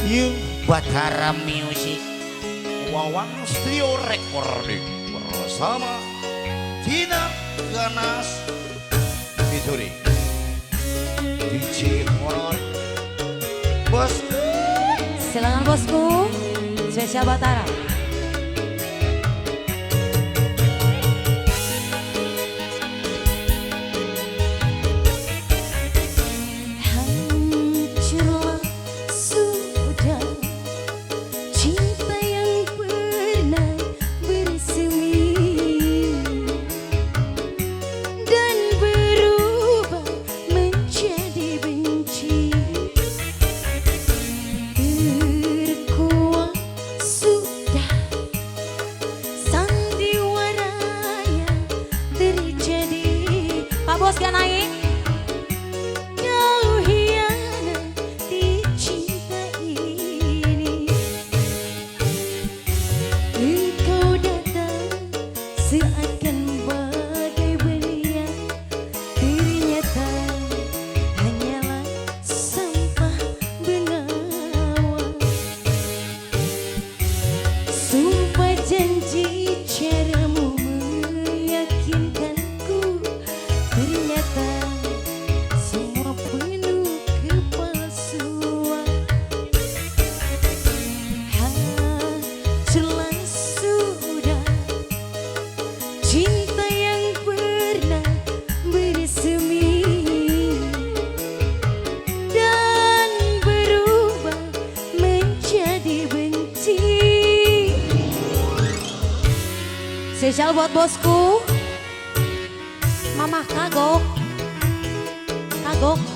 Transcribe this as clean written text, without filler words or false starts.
You Batara Music Wawan Studio Recording bersama Tina Ganas Fituri DJ Horror Bos. Silakan bosku, spesial Batara. Hancurlah sudah cinta yang pernah bersemi dan berubah menjadi benci. Terkuak sudah sandiwaranya terjadi. Pak Bos gak naik? Kau hianat di cinta ini. Engkau datang seakan bagai belia, ternyata hanyalah sampah bengawan. Sumpah janji caramu meyakinkanku, ternyata semua penuh kepalsuan. Hancurlah sudah cinta yang pernah bersemi dan berubah menjadi benci. Spesial buat bosku, Mama Kagok. Kagok.